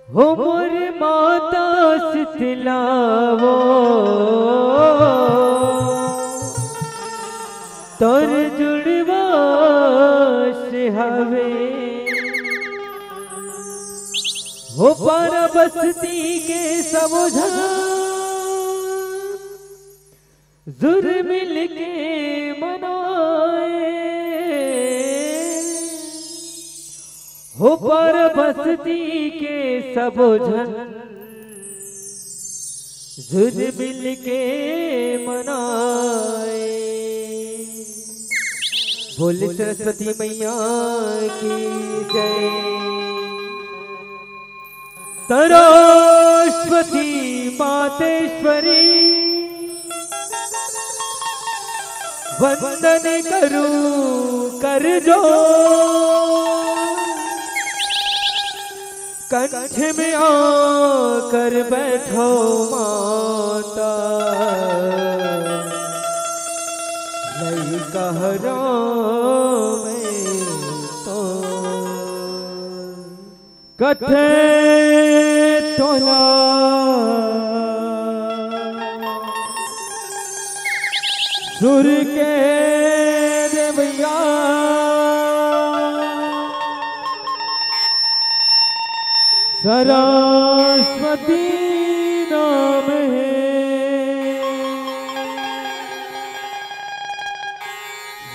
हो मोर माता शीतलावो तोर जुड़वा से हवे हो पर बस्ती के समझा जुर मिल के मनाए हो पर बस्ती के सब जन जुर मिल के मनाए। बोले सरस्वती मैया की जय। सरस्वती मातेश्वरी वंदन करूं कर जो कंठ में आकर बैठो माता नहीं कहरा में तो कथे तोला सुर के देवैया सरस्वती नाम है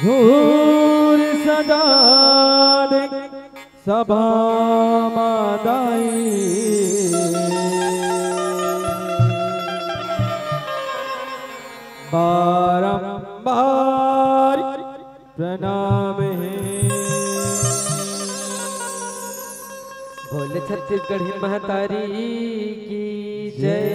झूर सदा सभा मादाई बारंबार प्रणाम है। बोले छत्तीसगढ़ी महतारी की जय।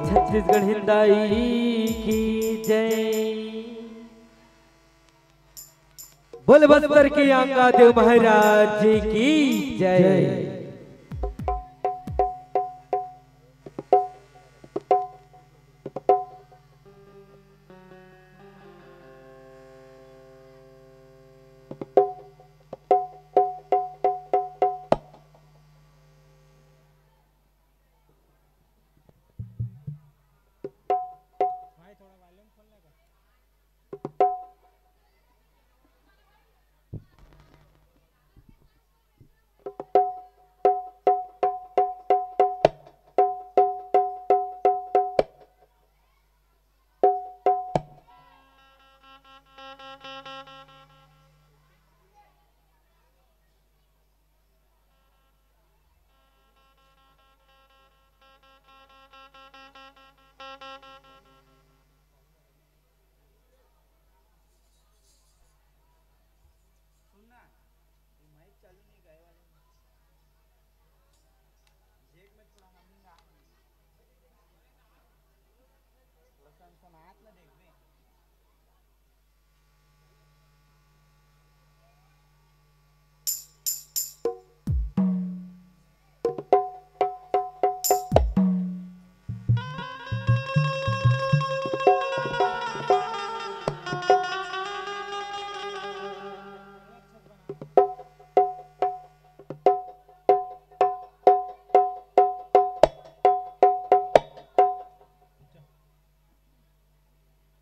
छत्तीसगढ़ हिंदाई की जय। बोल बस्तर के आंगा देव महाराज जी की जय।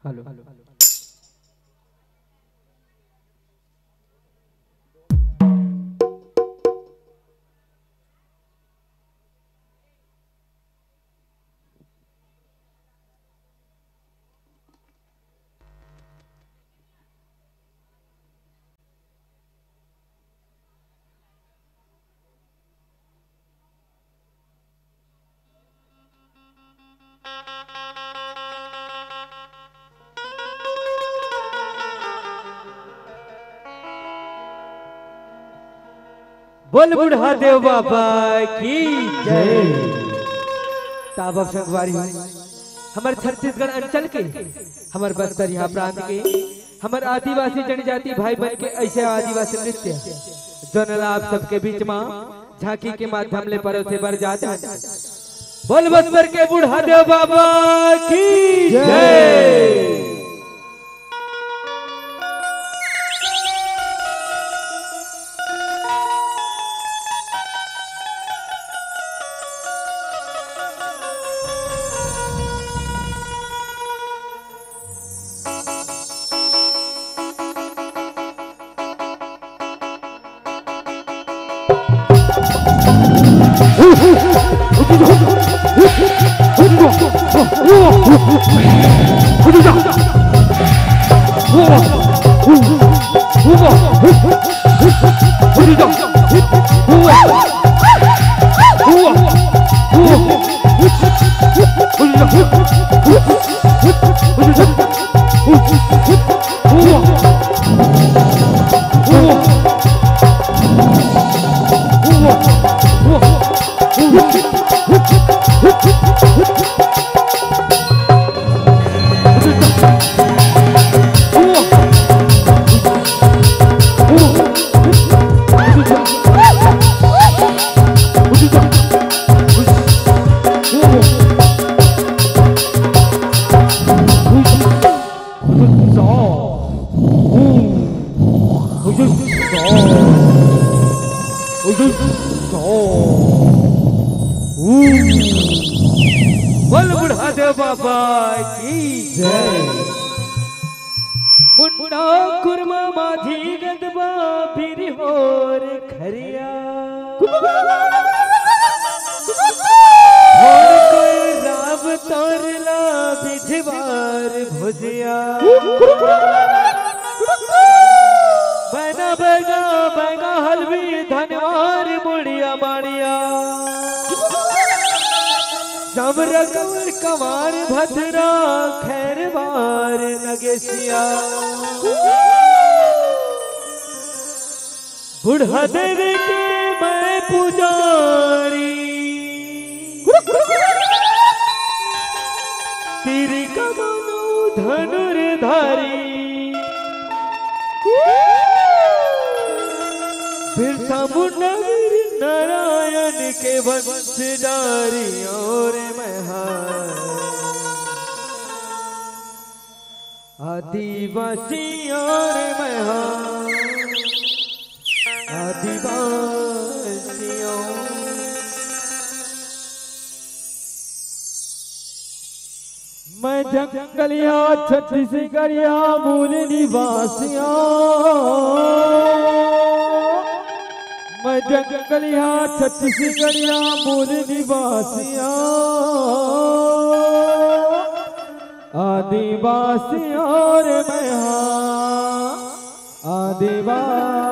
हेलो बोल बुढ़ा देव बाबा की जय। ताबा संगवारी हमारे छत्तीसगढ़ अंचल के हमारे बस्तर यहाँ प्रांत के हमारे आदिवासी जनजाति भाई बहन के ऐसे आदिवासी नृत्य जो आप सबके बीच में झांकी के माध्यम ले परोसे बर जाते हैं। बोल बस्तर के बुढ़ा देव बाबा की जय। बोल बुढ़ा देव बाबा की जय। मुंडा कुरमा माझी गदबा फिर होर खरिया और कोई राब तोरला बिझवार भुजिया बना बगा बगा हलवी धनवार मुड़िया माड़िया जबर कवर कवार भद्रा खैरवार नगेशिया बुढ़ा देवी के मैं पुजारी तेरी कमानो धनुर्धारी बिरसा मुंडा नारायण के वंशधारी और आदिवासी और आदिवासियों मैं जंगलिया छत्तीसगढ़िया मूल निवासिया मैं जंगलिया छत्तीसगढ़िया मूल निवासिया आदिवासी और मैं आदिवासिया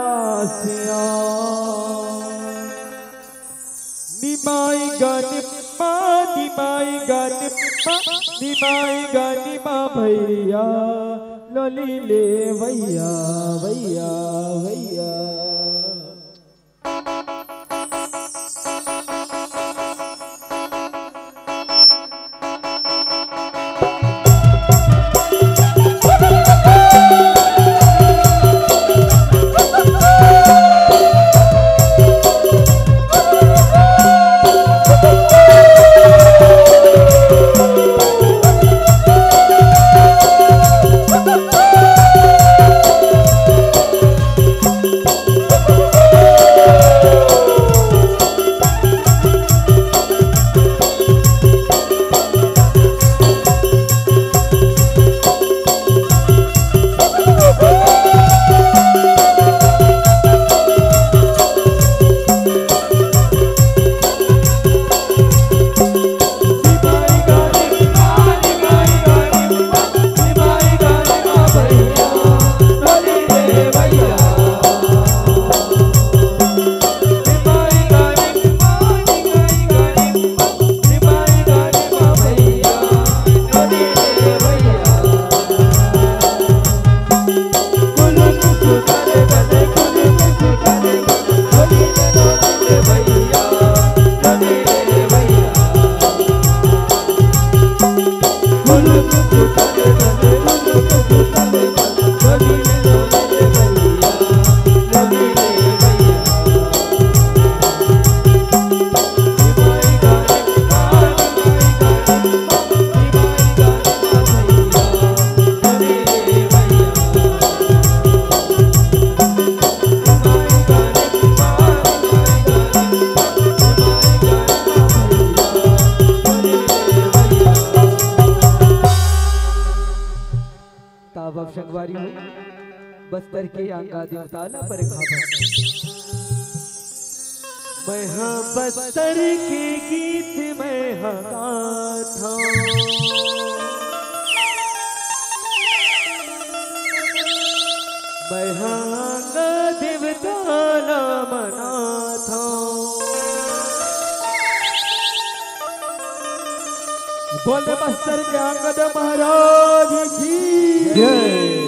निमाई गा निम्मा निमाई गा निम्मा निमाई गा निमा भैया लोली ले भैया भैया भैया। संगवारी हो बस्तर के आंगा देवताला पर घावन मैं हाँ बस्तर के गीत मैं हाँ गाथा मैं हाँ आंगा देवताला मनाथा बोले बस्तर के आंगद महाराज की जय।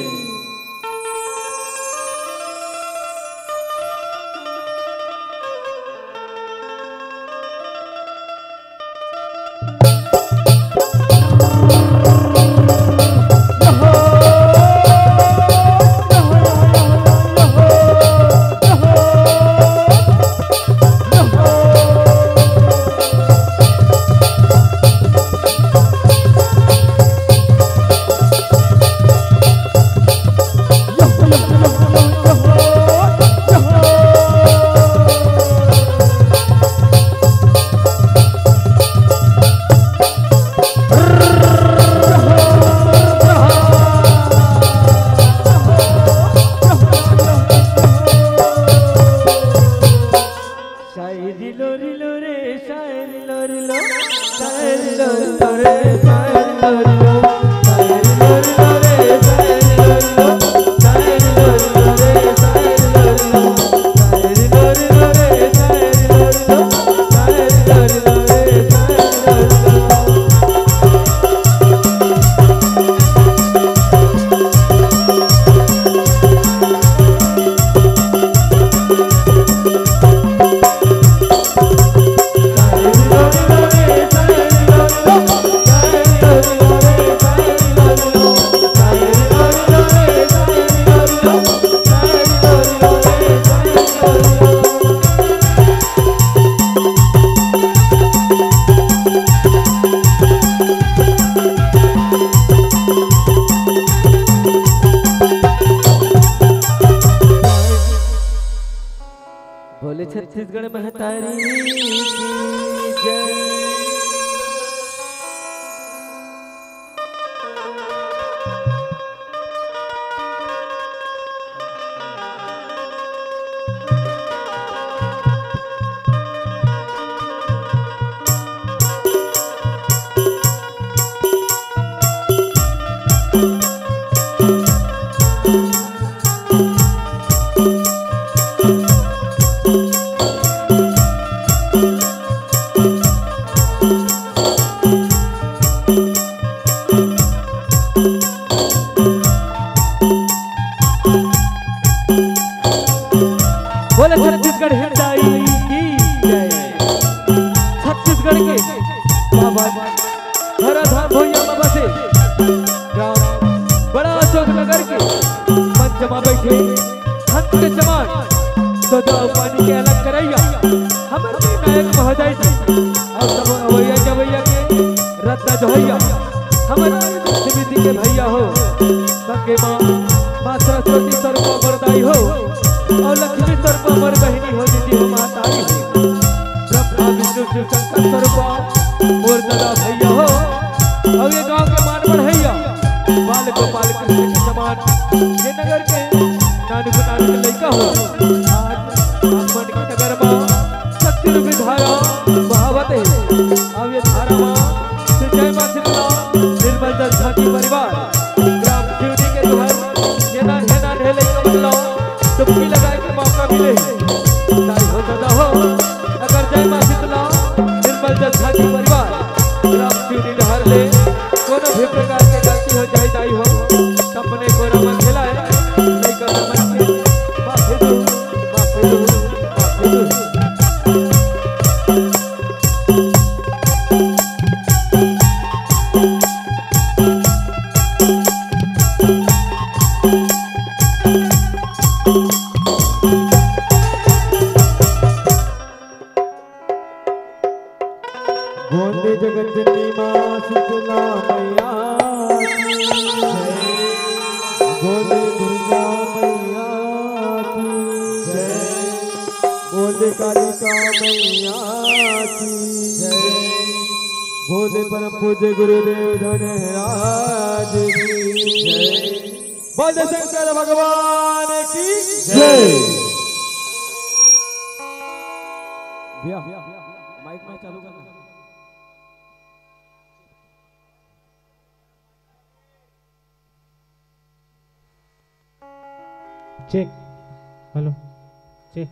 बोले छत्तीसगढ़ महतारी की जय। बोले छत्तीसगढ़ हृदय की जय। छत्तीसगढ़ के बाबा धराधाम भैया बाबा से ग्राम बड़ा अशोक नगर के पंचमा बैठे हंस के समान सदा पानी के अलग करैया हमारे नायक महोदय जी और सब अवैया जवैया के रत्न जोहैया हमारे समिति के भैया हो संगे माँ सरस्वती स्वरूप वरदाई हो और लक्ष्मी स्वरूप अमर बहिनी हो दीदी हो मातारी हो ब्रह्मा विष्णु शिव शंकर स्वरूप मोर दादा भैया हो और ये गांव के मान बढ़ैया बाल गोपाल कृष्ण के समान ये नगर के नानू के लड़का हो आज मन की नगर में सत्य विधारा बहावत है अब ये धारा माँ जय माँ शीतला निर्मल जल झांकी परिवार ग्राम शिवजी के घर ये ना ढेले का बदलाव डुबकी लगाए के मौका मिले दाई हो दादा हो अगर जय माँ शीतला निर्मल जल झांकी परिवार ग्राम शिवजी डहर ले कोनो भी प्रकार के गलती हो जाए दाई हो अपने को रमन खिलाए नहीं कर मन के माफी दो माफी दो माफी दो। बोले जगत जननी माँ शीतला मैया की जय। बोले दुर्गा मैया की जय। बोले कालिका मैया की जय। बोले परम पूज्य गुरुदेव धनराज की जय। बोल शंकर भगवान की जय। भैया माइक में चालू करना। Check hello check.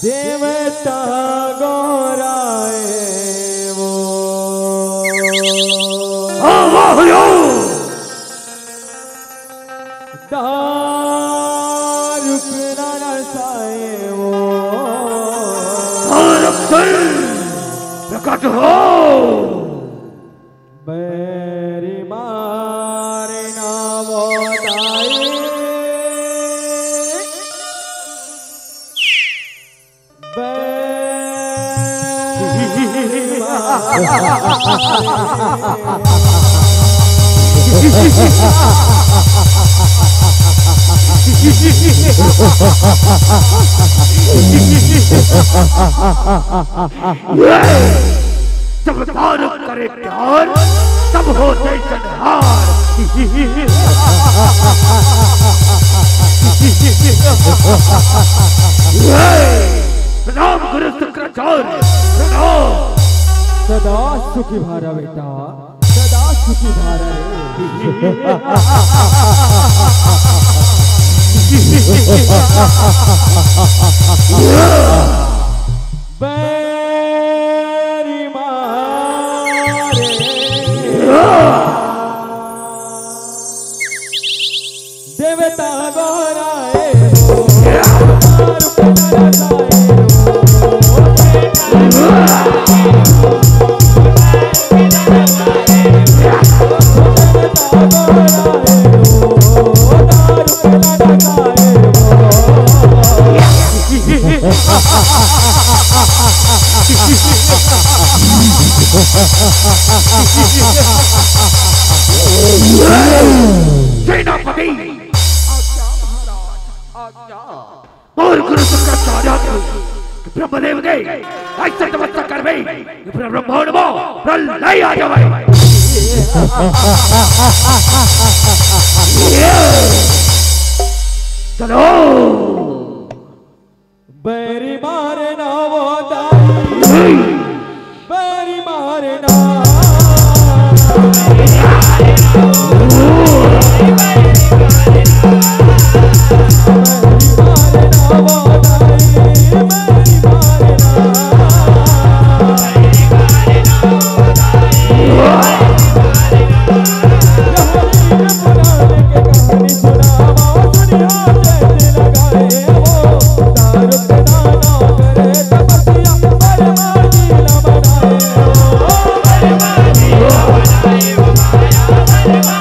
देवता गौराए वो दारुक नरसाए वो प्रकट हो मेरी मारे नामो दाई जब तारुक करे प्यार तब होते संहार। प्रणाम गुरु शुक्राचार्य प्रणाम। सदा सुखी भारा बेटा सदा सुखी भारा बेरी मारे देवता गौराए सेनापति और गुरु शुक्राचार्य ब्रह्मदेव ने ऐसा तपस्या कर भाई ब्रह्मांड में प्रलय आ जाए। चलो बेरी मारे ना वो दाई बेरी मारे ना माया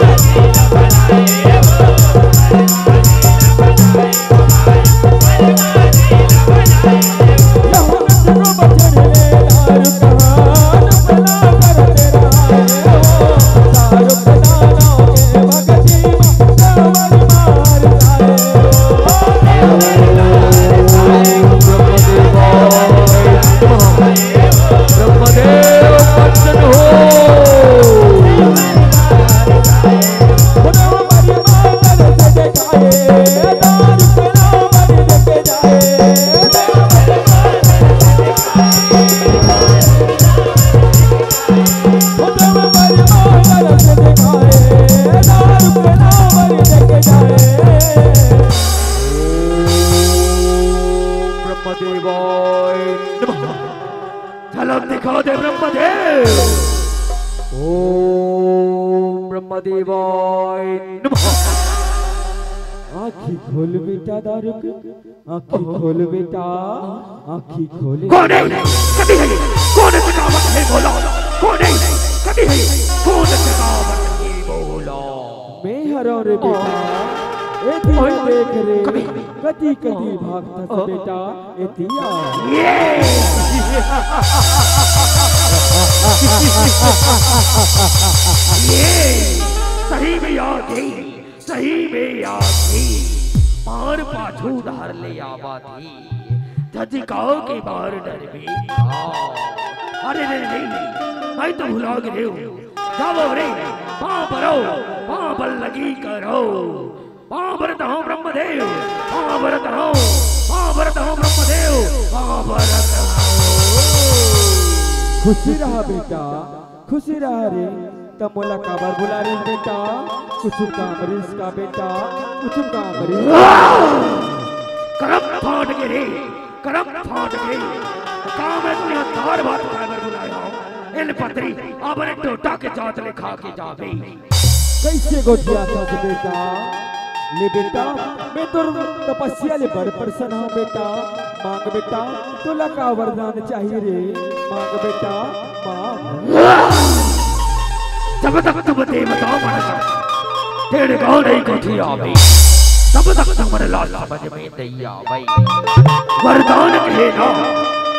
ब्रह्मदेवाय नमः। झलक दिखा दे ब्रह्मदेव। ओम ब्रह्मदेवाय नमः। आँखी खोल बेटा दारुक, आँखी खोल बेटा, आँखी खोले। कौन है? कभी है? कौन सकावत है बोला? कौन है? कभी है? कौन सकावत है बोला? मैं हरा रे बेटा, ए दिया देख रे, कदी कदी भागता से बेटा, ए दिया। ये सही में याद है, सही में याद है। मार पाछू धार ले आवा थी, झटकाओ के बार डर भी था। अरे नहीं, मैं तो भुला गए हूँ। जाओ रे, पाँव परो, पाँव पर लगी करो। पाँव भरता हूँ ब्रह्मदेव, पाँव भरता हूँ, पाँव भरता हूँ ब्रह्मदेव, पाँव भरता हूँ। खुशी रहा बेटा, खुशी रहा रे, तब मोला काबर बुला रही बेटा, कुछ काम रिस का बेटा, कुछ काम रिस। करम फाट के रे, करम फाट के। काम है तुझे हथार बात काबर बुलाया हूँ। इन पत्री आपने टोटा के जात ले खा के जावे। कैसे गोठिया था बेटा? ले बेटा, मैं तो तपस्या ले बड़ प्रसन्न हूँ बेटा। मांग बेटा, तोला का वरदान चाहिए रे, मांग बेटा, मांग। जब तक तुम ते बताओ मानसा, तेरे गाँव नहीं कोठी आवे। तब तक तुम्हारे लाल समझ में नहीं आवे। वरदान कहे ना,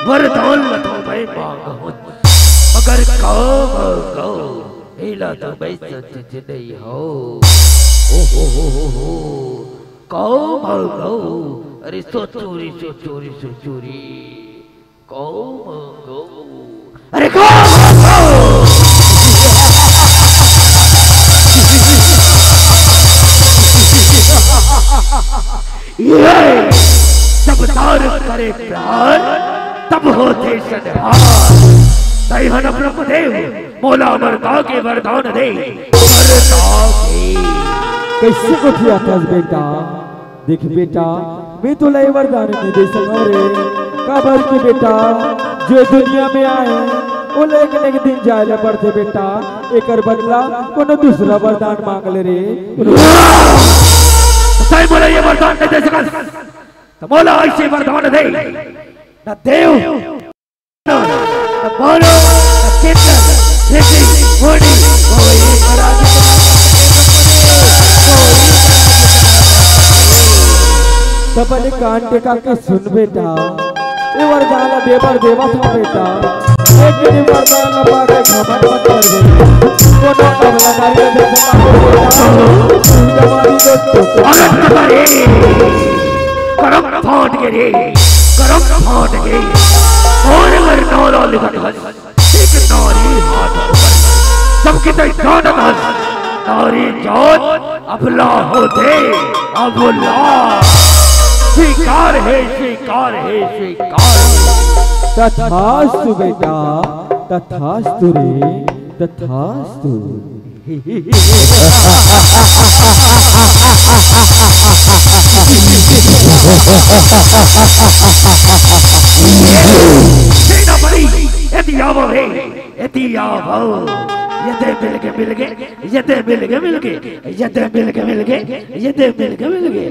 वरदान न तो मैं मांगूं, मगर काम गो, हिला तो मैं सच नहीं हो। काम गो, अरे सो चोरी, काम गो, अरे काम गो। जब तार करे प्यार, तब होते सनहार। दयान ब्रह्मदेव, मोला मरदा के वरदान दे, मरदा के। कैसे गोठिया था बेटा? देख बेटा, मैं तो लाई वरदान नहीं दे सकूं रे। काबर के बेटा, जो दुनिया में आए, वो लेकिन एक दिन जाए पड़ते बेटा। एकर बदला कोनो दूसरा वरदान मांग ले रे। सही बोला, ये वरदान नहीं दे सका तो मोला ऐसे वरदान दे। न देव, न मानो, न कीर्तन, ऋषि, मुनि, कोई महाराज सबने कान टेका के सुन बेटा, ये वरदान देवर देवा था बेटा। लेकिन ये वरदान पाके घमंड मत कर बेटा। कोनो कमला नारी दे सका बेटा, जमानी दो तो। करम फाट के रे, करम फाट के। और वरदान लिखत हस, एक नारी हाथ ऊपर, सबके तो जान हस। नारी जान अबला होते, अबला। स्वीकार है, स्वीकार है, स्वीकार। तथास्तु बेटा, तथास्तु रे, तथास्तु। सेनापति, यदि आवो रे, यदि आवो। यदि मिल गए, मिल गए, यदि मिल गए, मिल गए, यदि मिल गए, मिल गए, यदि मिल गए, मिल गए।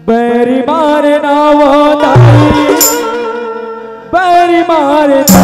बैरी मारना वो दाई, बैरी मारना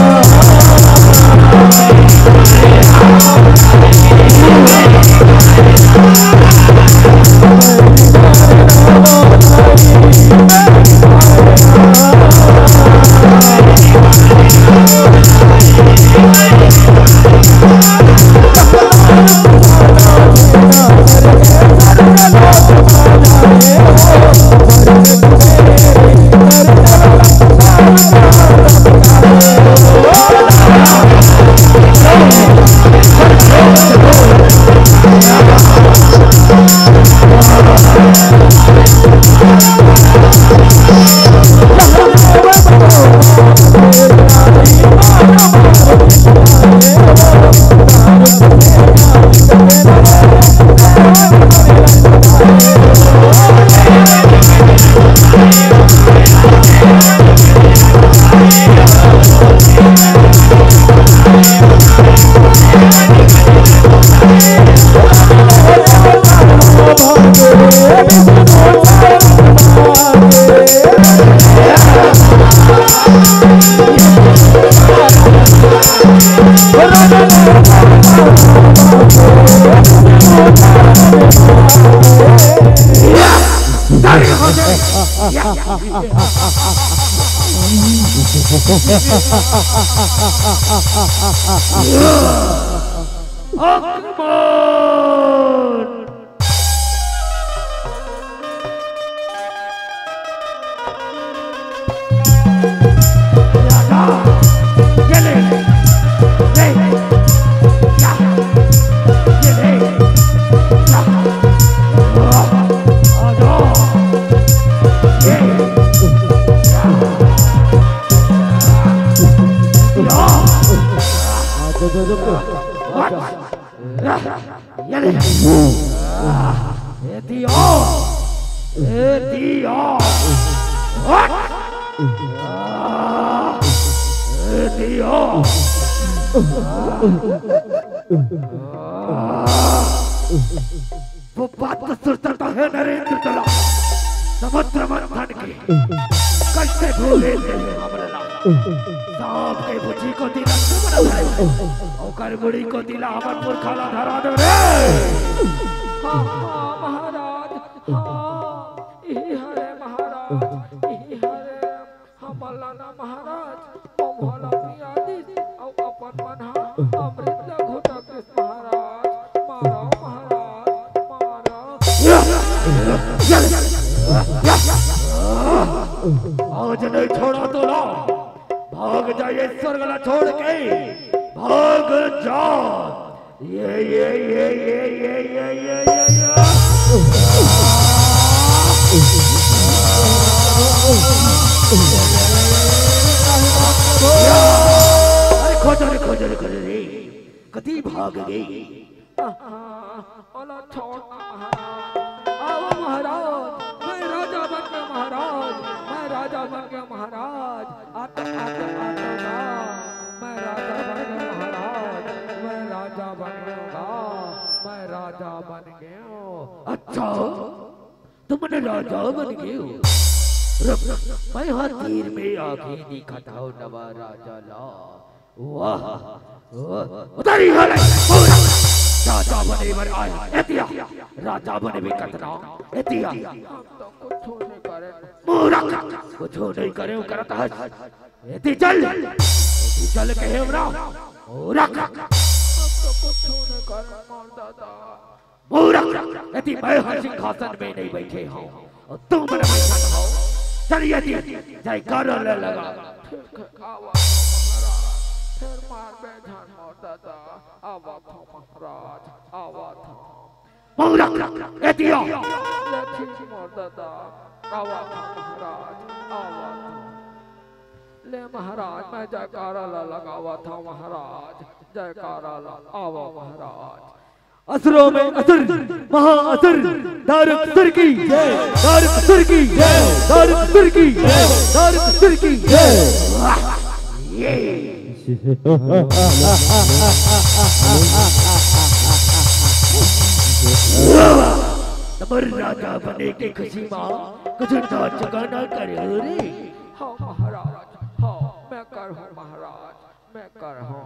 वो बात तो सुरता है नरेंद्र तला समुद्र मंथन के कैसे भूले सांप के बुझी को दिला और बुढ़ी को दिला हमर पुरखाला धरा दो रे। हाँ महाराज, हाँ यही हरे महाराज, यही हरे हमला ना महाराज ओम होला पियादी और अपन मना अमृत लघुता कृष्ण महाराज मारो महाराज आज नहीं छोड़ा तो ला भाग जाइए स्वर्गला छोड़ के भाग जा। ये खोज रे कति भाग गई। ओला छोड़ आओ महाराज, मैं राजा बन गया महाराज, मैं राजा बन गया महाराज, आते आते आते मैं राजा बन गया महाराज, मैं राजा बन गया, मैं राजा बन गया। अच्छा तुमने राजा बन गए हो? मैं हर तीर में आंखें दिखाता हूँ नवा राजा ला। वाह उतारी हाले राजा बने बर आया एतिया राजा बने भी कतना एतिया कुछ नहीं करे मूर्ख कुछ नहीं करे वो करता है एति चल के हमरा मूर्ख तो कुछ नहीं करे मार दादा मूर्ख एति मैं हर सिंहासन में नहीं बैठे हूं और तुम मेरे बैठा हो। चलिए एति जयकारा लगा आवा फिर मार बैठान मार दादा आवा था महाराज आवा था मूर्ख एतिया लेठी मार दादा आवा था महाराज आवा था ले महाराज मैं जयकारा लगावा था महाराज जयकारा आवा महाराज। असुरों में असुर महाअसुर दारुक की जय, दारुक की जय, दारुक की जय, दारुक की जय। तमर राजा बने के खुशी माँ कुछ नाच गाना करे रे। हाँ महाराज हाँ मैं कर हूँ महाराज मैं कर हूँ।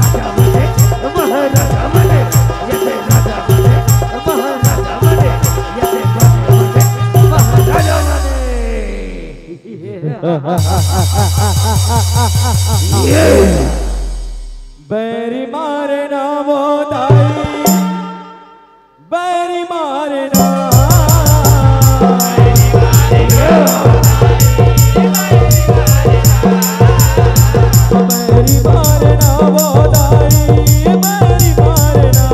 राजा बने ये राजा बने महाराजा बने ये महाराजा बने। बैरी मारे ना वो दाई बैरी मारे ना बैरी मारना बोलाई मेरी मारना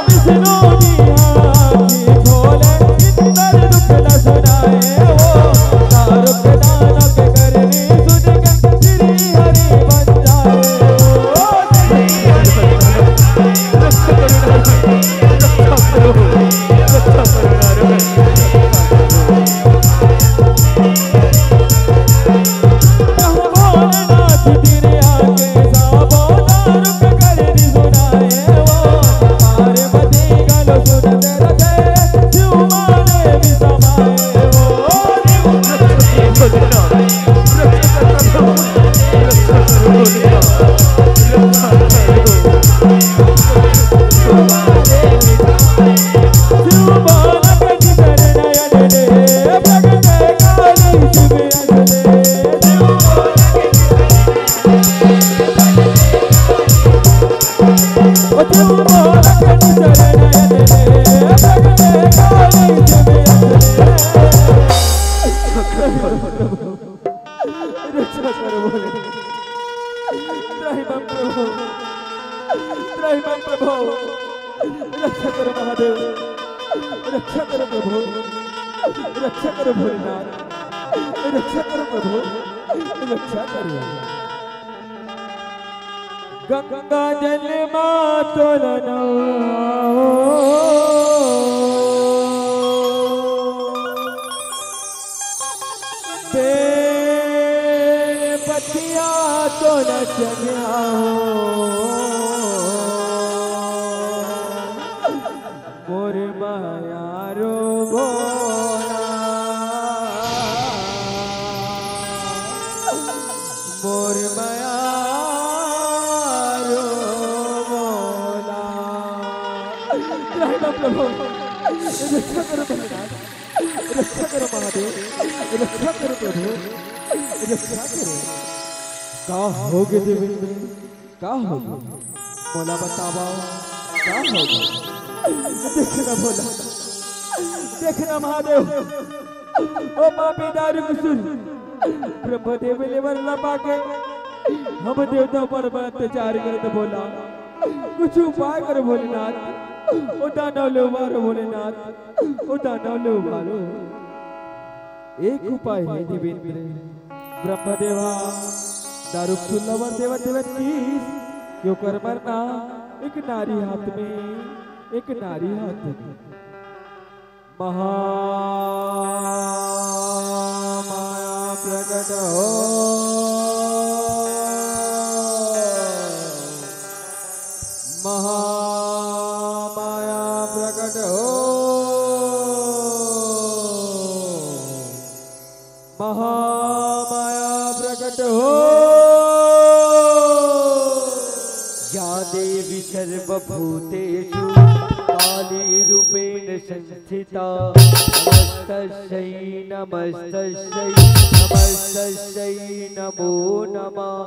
विष्णु जी आँखी खोले इंदर दुख न सुनाए वो दारुक दानक करनी सुन के श्री हरि बन जाए भोलेनाथ तेरे आगे साबो दारुक करनी सुनाए वो पार्वती गलो सुनते रखे शिव माने भी समाए वो रक्षा करो महादेव, रक्षा करो प्रभु, रक्षा करो भोलेनाथ, रक्षा करो प्रभु, रक्षा करो। गंगा जल मातोलना बेल पतिया तो न चढ़ा मोर माया रो बोला मोर माया रो बोला। प्रभु रक्षा करो भोलेनाथ, रक्षा करो महादेव, रक्षा करो प्रभु, रक्षा करो। का होगे देवेंद्र, का होगे बोला बतावा, का होगे देखना भोला, देखना महादेव। ओ पापी दारू कुसुर ब्रह्मदेव ने वरना पाके हम देवता पर अत्याचार करते बोला, कुछ उपाय करो भोलेनाथ। ओ दानव लो मारो भोलेनाथ, ओ दानव लो मारो। एक उपाय है देवेंद्र, ब्रह्मदेवा दारू सुल्लवर देव देवतीस क्यों कर मरना एक नारी हाथ में, एक नारी हाथ में। महामाया प्रकट हो, महामाया प्रकट हो, महामाया प्रकट हो। या देवी सर्वभूतेषु काली रूपेण संस्थिता नमस्तस्यै नमस्तस्यै नमस्तस्यै नमो नमः।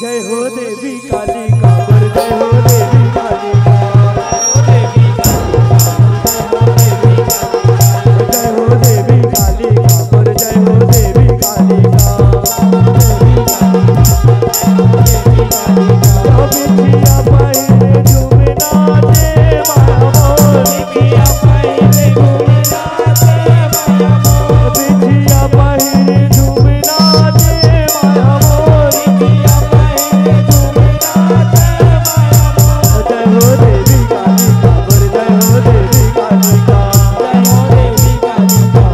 जय हो देवी काली का बर, जय हो देवी काली का, जय हो देवी काली का बर, जय हो देवी काली का। बिछिया पहले झूमना दे माया मोर, बिछिया पहले झूमना दे माया मोर, बिछिया पहले झूमना दे माया मोर, बिछिया जय हो देवी काली का बर, जय हो देवी काली का, जय हो देवी काली का।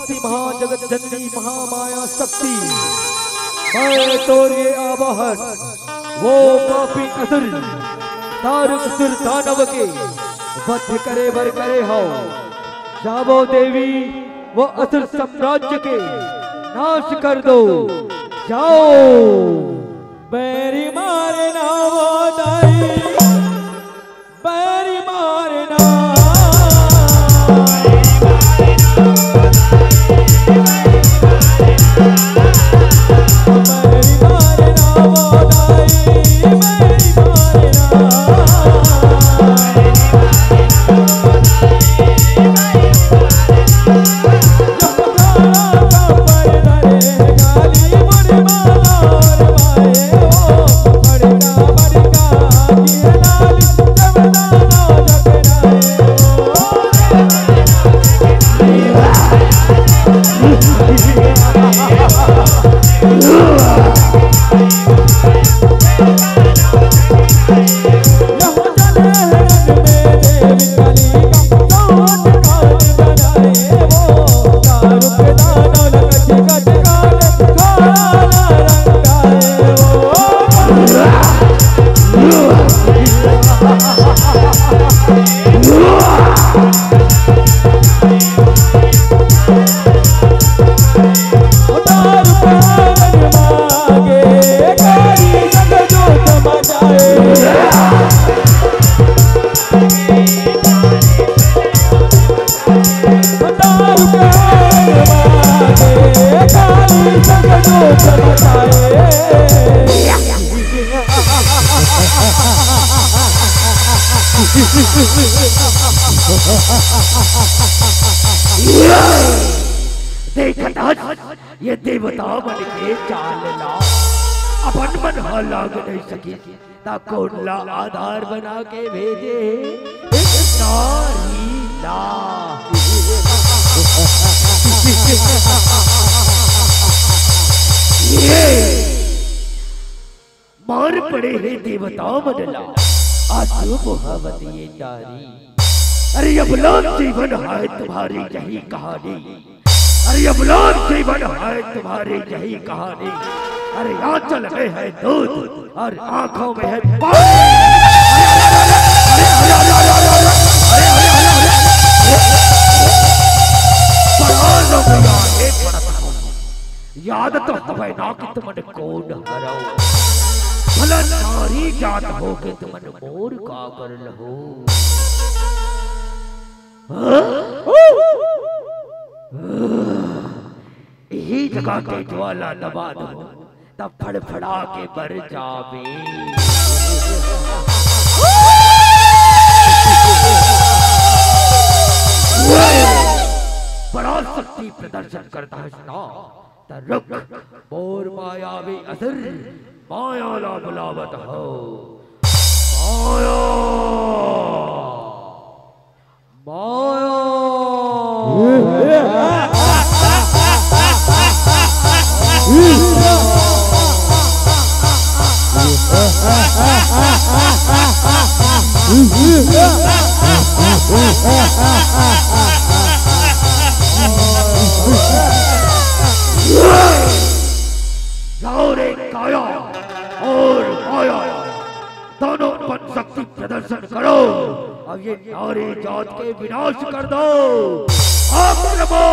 शक्ति महाजगत जननी महामाया शक्ति, मैं तोर ये आवाहन वो पापी असुर तारकासुर दानव के वध करे बर करे हो। जावो देवी वो असुर साम्राज्य के नाश कर दो, जाओ। बैरी मारना वो दाई, बैरी मारना, बैरी मारना वो दाई, बैरी ये देवता बन के चाल ला अपन मन लाग नहीं सकी ता कोडला आधार बना के भेजे एक नारी ला। ये मार पड़े है देवता बनला अशुभ हवत ये नारी। अरे अब लोग जीवन है तुम्हारी यही कहानी, अरे अब लोग जीवन है तुम्हारी यही कहानी। अरे आंचल में है दूध और आंखों में है याद तो हवे ना कि तुमने कौन हराओ, भला नारी जात हो के तुमने मोर का कर लो। यही जगह के ज्वाला दबा दो तब फड़फड़ा के बर जावे। बड़ा शक्ति प्रदर्शन करता है ना रुक मोर मायावी असुर माया ला बुलावत हो। माया माया जाओ रे काया और माया दोनों अपन शक्ति प्रदर्शन करो। अब ये नारी जात के विनाश कर दो। आक्रमण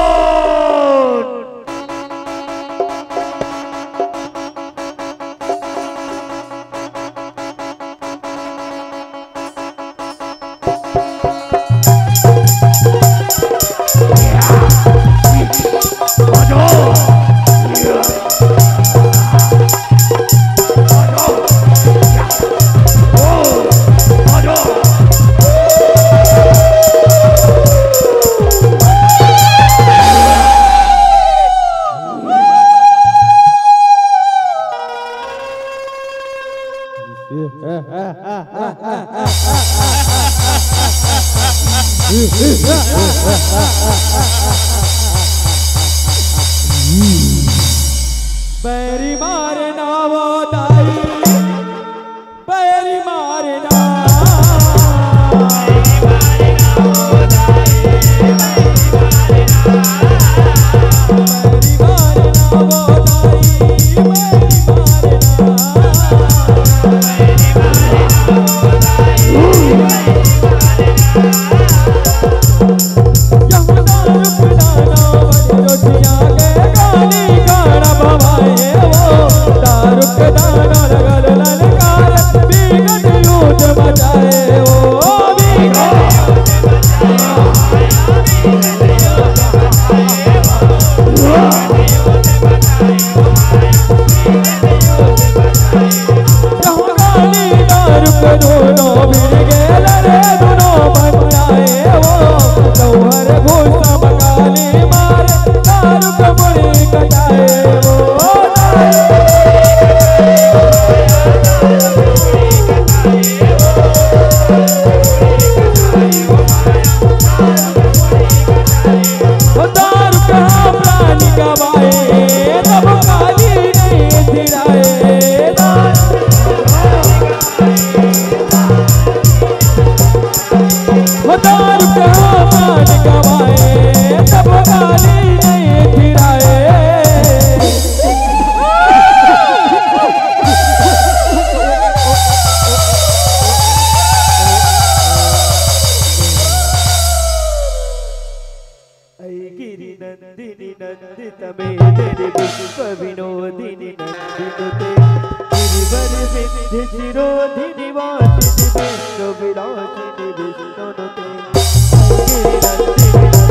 बैरी मारना वो दाई, बैरी मारना, बैरी मारना वो दाई, बैरी मारना। दारू पे मान गवाए तब गाली नहीं फिराए। गिरि नंदिनी नंदित मेदिनी विश्व विनोदिनी नंदिनुते गिरिवर विंध्य शिरोधिनी वासिनी विश्व विलासिनी विष्णुनुते गिरि नंदिनी नंदित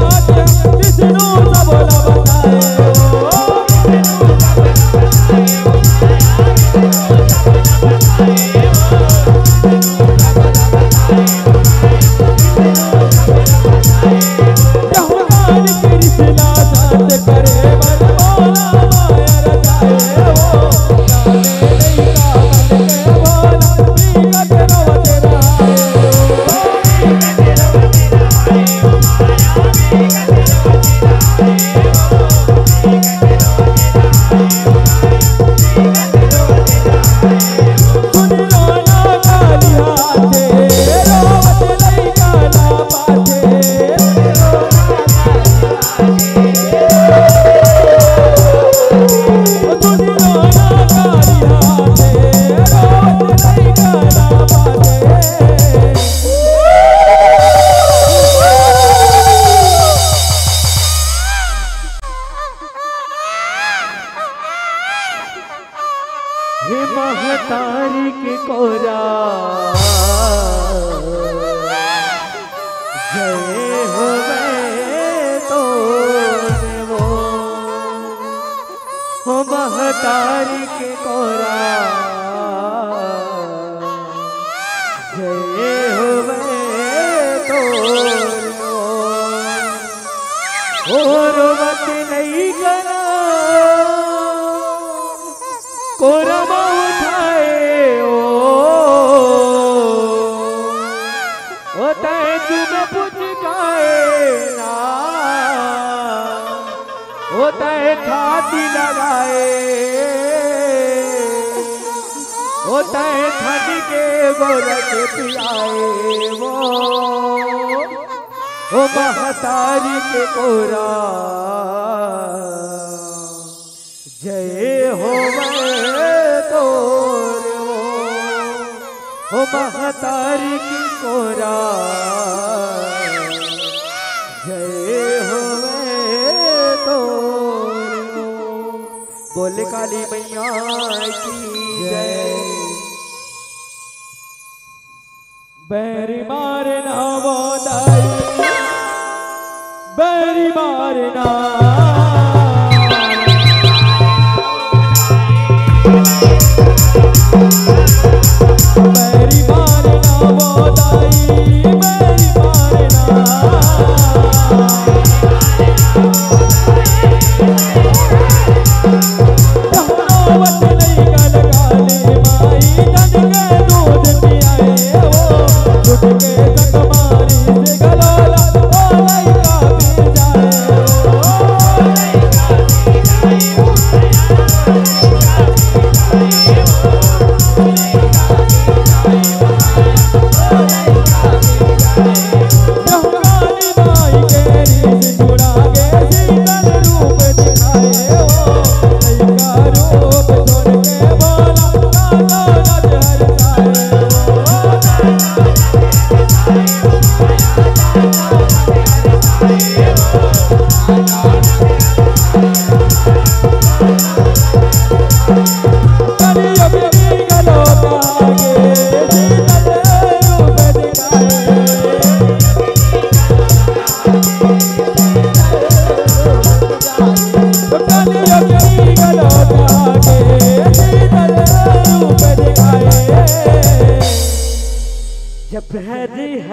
मेदिनी विश्व विनोदिनी गिरिवर विंध्य महतारी के कोरा जय हो तो वो महतारी के कोरा जय हो तो और मत नहीं करा कोरमा उठाए ओ तय तुम्हें पुचकाए ना ओ तय छाती लगाए ओ तय ठंड के गोरख पिलाए वो महतारी के कोरा जय हो हो महतारी की कोरा जय हो तो बोले काली मैया की जय। बैरी मारना वो दाई बैरी मारना बैरी मारना वो दाई बैरी मारना वट नहीं गल गाली माई दन के दूध पियाए वो दूध के तक मारी से गलोला ओ लइका पी जाए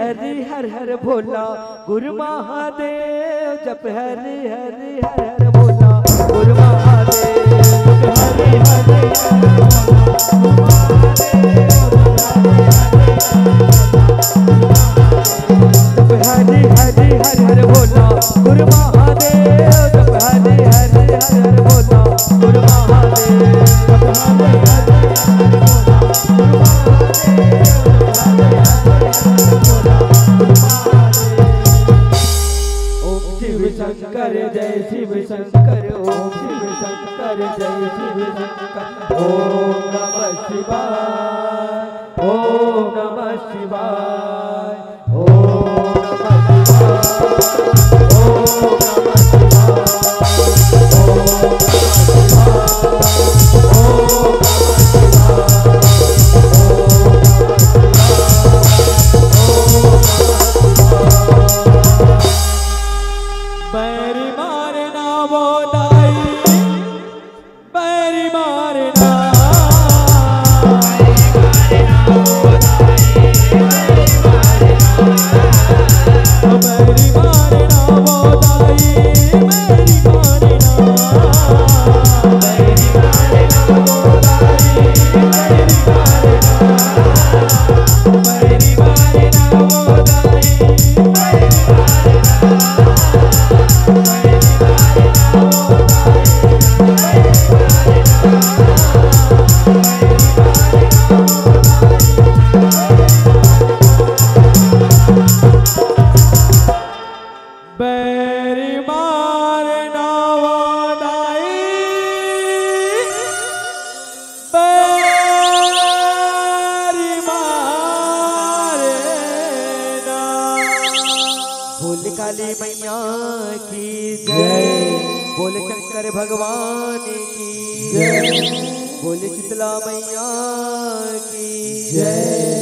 हरि हर हर भोला गुरु महादेव, जप हरि हरि हर हर भोला गुरु महादेव, जप हरि हरि हर हर भोला गुरु महादेव, जप हरि हरि हर हर भोला गुरु महादेव, जप हरि हरि शिव शंकर जय शिव शंकर, ओम शिव शंकर जय शिव शंकर, ओम नमः शिवाय, ओम नमः शिवाय, ओम नमः शिवाय, ओम नमः शिवाय, बैरी मारना वो दाई, बैरी मारना, बैरी मारना वो दाई, बैरी मारना, बैरी मारना वो दाई, बैरी मारना, बैरी मारना वो दाई, बैरी बैरी मारना वो दाई, बैरी मारना। बोल काली मैया की जय, बोल शंकर भगवान की जय, बोल शीतला मैया की जय।